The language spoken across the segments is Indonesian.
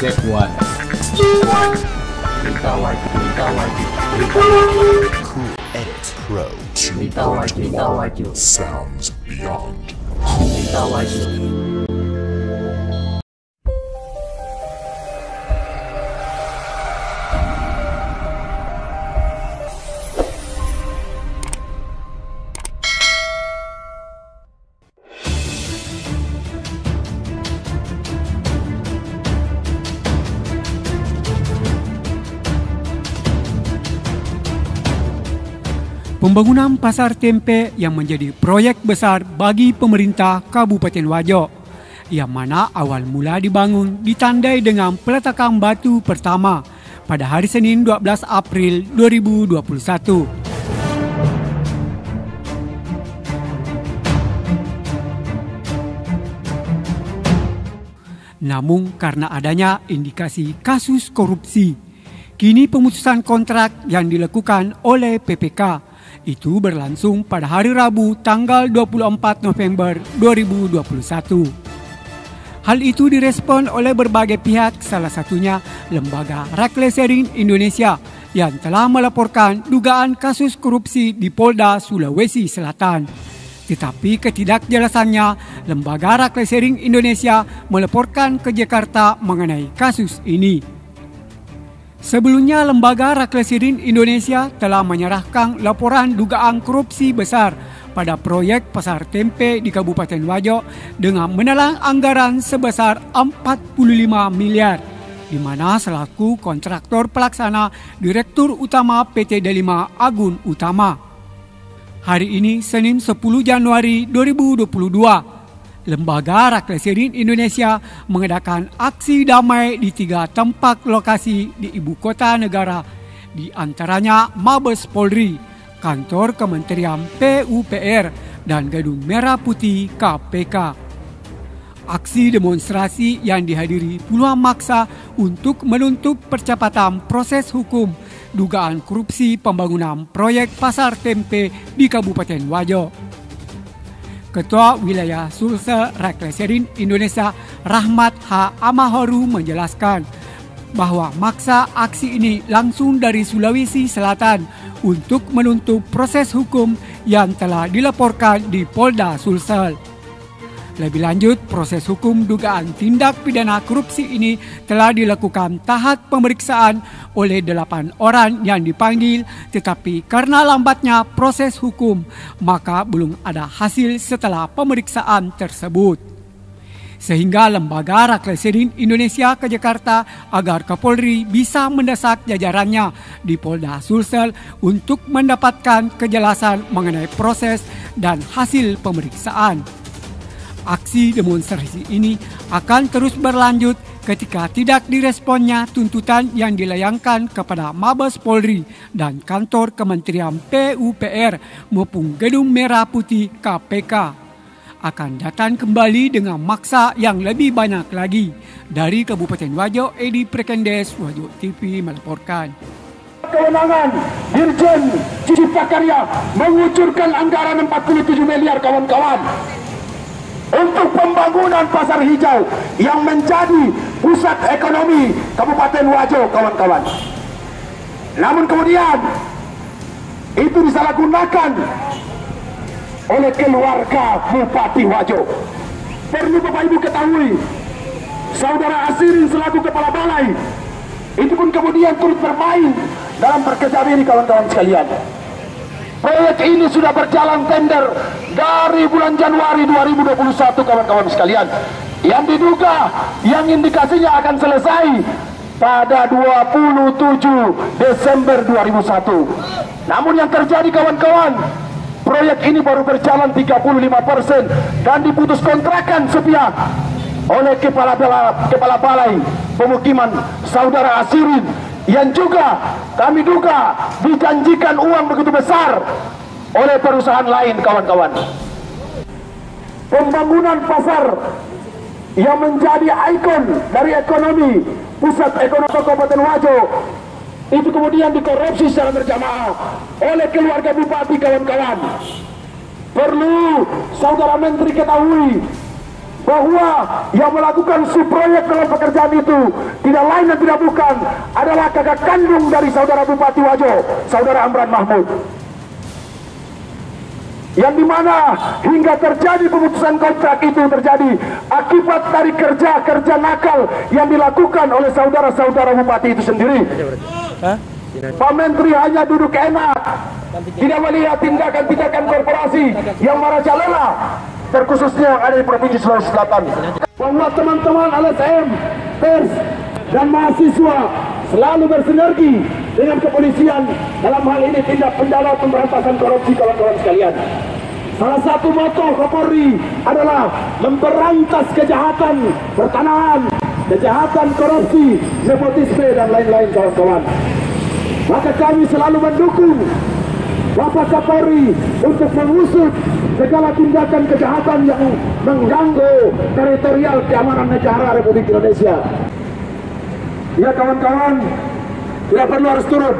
Step 1. Berita wajib. Cool Edit Pro. Berita wajib. Sounds beyond. Berita wajib. Pembangunan pasar tempe yang menjadi proyek besar bagi pemerintah Kabupaten Wajo, yang mana awal mula dibangun ditandai dengan peletakan batu pertama pada hari Senin 12 April 2021. Namun karena adanya indikasi kasus korupsi, kini pemutusan kontrak yang dilakukan oleh PPK itu berlangsung pada hari Rabu tanggal 24 November 2021. Hal itu direspon oleh berbagai pihak, salah satunya Lembaga Raklesering Indonesia yang telah melaporkan dugaan kasus korupsi di Polda Sulawesi Selatan. Tetapi ketidakjelasannya, Lembaga Raklesering Indonesia melaporkan ke Jakarta mengenai kasus ini. Sebelumnya, Lembaga Raklesering Indonesia telah menyerahkan laporan dugaan korupsi besar pada proyek pasar tempe di Kabupaten Wajo dengan menelan anggaran sebesar 45 miliar, di mana selaku kontraktor pelaksana Direktur Utama PT Delima Agun Utama. Hari ini, Senin 10 Januari 2022, Lembaga Raklesering Indonesia mengadakan aksi damai di 3 tempat lokasi di ibu kota negara, di antaranya Mabes Polri, Kantor Kementerian PUPR, dan Gedung Merah Putih KPK. Aksi demonstrasi yang dihadiri puluhan massa untuk menuntut percepatan proses hukum dugaan korupsi pembangunan proyek pasar tempe di Kabupaten Wajo. Ketua Wilayah Sulsel Raklesering Indonesia Rahmat H. Amahoru menjelaskan bahwa maksa aksi ini langsung dari Sulawesi Selatan untuk menuntut proses hukum yang telah dilaporkan di Polda Sulsel. Lebih lanjut, proses hukum dugaan tindak pidana korupsi ini telah dilakukan tahap pemeriksaan oleh 8 orang yang dipanggil, tetapi karena lambatnya proses hukum, maka belum ada hasil setelah pemeriksaan tersebut. Sehingga Lembaga Raklesering Indonesia ke Jakarta agar Kapolri bisa mendesak jajarannya di Polda Sulsel untuk mendapatkan kejelasan mengenai proses dan hasil pemeriksaan. Aksi demonstrasi ini akan terus berlanjut ketika tidak diresponnya tuntutan yang dilayangkan kepada Mabes Polri dan Kantor Kementerian PUPR maupun Gedung Merah Putih KPK. Akan datang kembali dengan maksa yang lebih banyak lagi. Dari Kabupaten Wajo, Edi Prekendes, Wajo TV melaporkan. Kewenangan Dirjen Cipta Karya mengucurkan anggaran 47 miliar kawan-kawan untuk pembangunan pasar hijau yang menjadi pusat ekonomi Kabupaten Wajo, kawan-kawan. Namun kemudian itu disalahgunakan oleh keluarga Bupati Wajo. Perlu Bapak Ibu ketahui, Saudara Asirin selaku Kepala Balai itu pun kemudian turut bermain dalam perkecamatan ini, kawan-kawan sekalian. Proyek ini sudah berjalan tender dari bulan Januari 2021, kawan-kawan sekalian. Yang diduga, yang indikasinya akan selesai pada 27 Desember 2001. Namun yang terjadi, kawan-kawan, proyek ini baru berjalan 35% dan diputus kontrakan sepihak oleh Kepala Balai Pemukiman Saudara Asirin, yang juga kami duga dijanjikan uang begitu besar oleh perusahaan lain, kawan-kawan. Pembangunan pasar yang menjadi ikon dari ekonomi pusat ekonomi Kabupaten Wajo itu kemudian dikorupsi secara berjamaah oleh keluarga bupati, kawan-kawan. Perlu Saudara Menteri ketahui bahwa yang melakukan subproyek dalam pekerjaan itu tidak lain dan tidak bukan adalah kakak kandung dari saudara Bupati Wajo, saudara Amran Mahmud. Yang dimana hingga terjadi pemutusan kontrak itu terjadi akibat dari kerja-kerja nakal yang dilakukan oleh saudara-saudara Bupati itu sendiri. Pak Menteri hanya duduk enak, tidak melihat tindakan-tindakan korporasi yang merajalela, terkhususnya yang ada di Provinsi Sulawesi Selatan. Bahwa teman-teman LSM, pers, dan mahasiswa selalu bersinergi dengan kepolisian dalam hal ini tindak pidana pemberantasan korupsi, kawan-kawan sekalian. Salah satu moto Kapolri adalah memberantas kejahatan pertanahan, kejahatan korupsi, nepotisme, dan lain-lain, kawan-kawan. Maka kami selalu mendukung Bapak Kapolri untuk mengusut segala tindakan kejahatan yang mengganggu teritorial keamanan negara Republik Indonesia. Ya kawan-kawan, tidak perlu harus turun.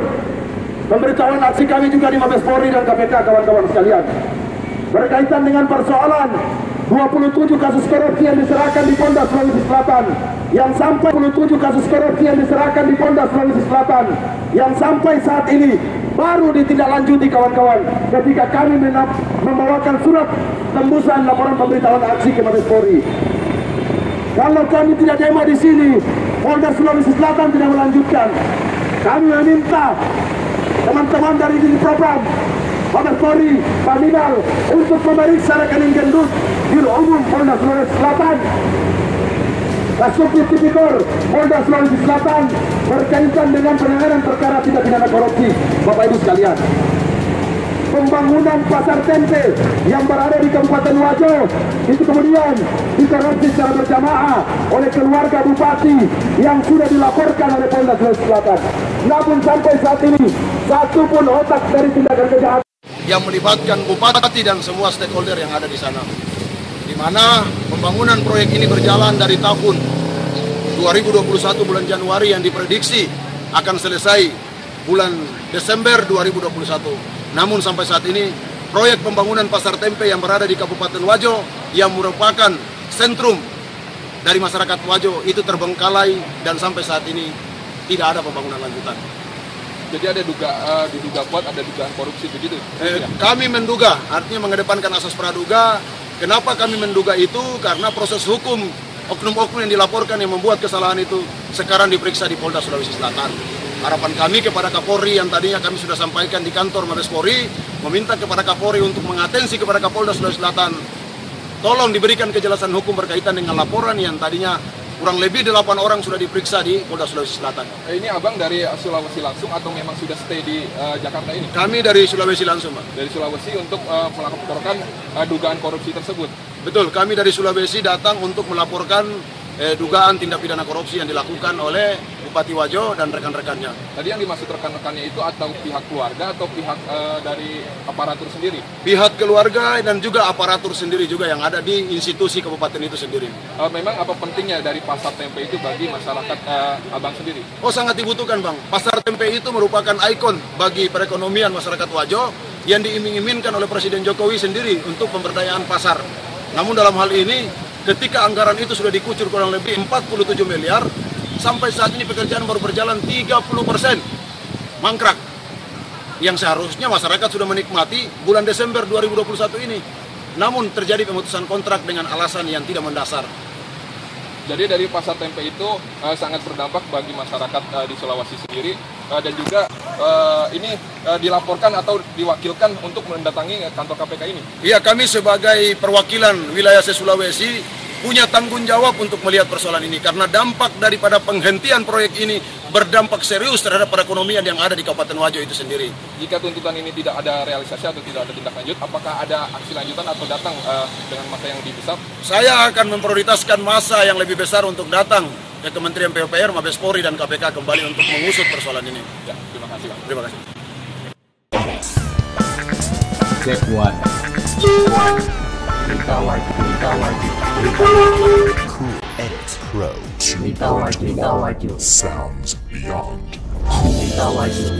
Pemberitahuan aksi kami juga di Mabes Polri dan KPK, kawan-kawan sekalian, berkaitan dengan persoalan 27 kasus korupsi yang diserahkan di Polda Sulawesi Selatan, yang sampai 27 kasus korupsi yang diserahkan di Polda Sulawesi Selatan, yang sampai saat ini baru ditindaklanjuti, kawan-kawan, ketika kami membawakan surat tembusan laporan pemberitahuan aksi ke Mabes Polri. Kalau kami tidak demo di sini, Polda Sulawesi Selatan tidak melanjutkan. Kami meminta teman-teman dari Divisi Propam, Mabes Polri, Pak Nidal, untuk memeriksa rekening gendut Biro Umum Polda Sulawesi Selatan, Kasubdit Tipikor Polda Sulawesi Selatan, berkaitan dengan penanganan perkara tindak pidana korupsi. Bapak Ibu sekalian, pembangunan pasar tempe yang berada di Kabupaten Wajo itu kemudian dikorupsi secara berjamaah oleh keluarga bupati yang sudah dilaporkan oleh Polda Sulawesi Selatan. Namun sampai saat ini satu pun otak dari tindakan kejahatan yang melibatkan bupati dan semua stakeholder yang ada di sana, di mana pembangunan proyek ini berjalan dari tahun 2021 bulan Januari yang diprediksi akan selesai bulan Desember 2021. Namun sampai saat ini proyek pembangunan pasar tempe yang berada di Kabupaten Wajo yang merupakan sentrum dari masyarakat Wajo itu terbengkalai dan sampai saat ini tidak ada pembangunan lanjutan. Jadi ada diduga kuat ada dugaan korupsi begitu? Kami menduga, artinya mengedepankan asas praduga. Kenapa kami menduga itu? Karena proses hukum oknum-oknum yang dilaporkan yang membuat kesalahan itu sekarang diperiksa di Polda Sulawesi Selatan. Harapan kami kepada Kapolri yang tadinya kami sudah sampaikan di kantor Mabes Polri, meminta kepada Kapolri untuk mengatensi kepada Kapolda Sulawesi Selatan, tolong diberikan kejelasan hukum berkaitan dengan laporan yang tadinya kurang lebih 8 orang sudah diperiksa di Polda Sulawesi Selatan. Ini abang dari Sulawesi langsung atau memang sudah stay di Jakarta ini? Kami dari Sulawesi langsung, Pak. Dari Sulawesi untuk melaporkan dugaan korupsi tersebut? Betul, kami dari Sulawesi datang untuk melaporkan dugaan tindak pidana korupsi yang dilakukan oleh Bupati Wajo dan rekan-rekannya. Tadi yang dimaksud rekan-rekannya itu atau pihak keluarga atau pihak dari aparatur sendiri? Pihak keluarga dan juga aparatur sendiri juga yang ada di institusi kabupaten itu sendiri. Memang apa pentingnya dari pasar tempe itu bagi masyarakat abang sendiri? Oh, sangat dibutuhkan, Bang. Pasar tempe itu merupakan ikon bagi perekonomian masyarakat Wajo yang diiming-imingkan oleh Presiden Jokowi sendiri untuk pemberdayaan pasar. Namun dalam hal ini, ketika anggaran itu sudah dikucur kurang lebih 47 miliar, sampai saat ini pekerjaan baru berjalan 30%, mangkrak. Yang seharusnya masyarakat sudah menikmati bulan Desember 2021 ini. Namun terjadi pemutusan kontrak dengan alasan yang tidak mendasar. Jadi dari pasar tempe itu sangat berdampak bagi masyarakat di Sulawesi sendiri dan juga ini dilaporkan atau diwakilkan untuk mendatangi kantor KPK ini. Iya, kami sebagai perwakilan wilayah Sulawesi punya tanggung jawab untuk melihat persoalan ini karena dampak daripada penghentian proyek ini berdampak serius terhadap perekonomian yang ada di Kabupaten Wajo itu sendiri. Jika tuntutan ini tidak ada realisasi atau tidak ada tindak lanjut, apakah ada aksi lanjutan atau datang dengan masa yang lebih besar? Saya akan memprioritaskan masa yang lebih besar untuk datang ke Kementerian PUPR, Mabes Polri, dan KPK kembali untuk mengusut persoalan ini. Ya, terima kasih, Pak. Terima kasih. Check one. Berita wajib. Cool Edit Pro. Berita wajib. Sounds beyond. Berita wajib.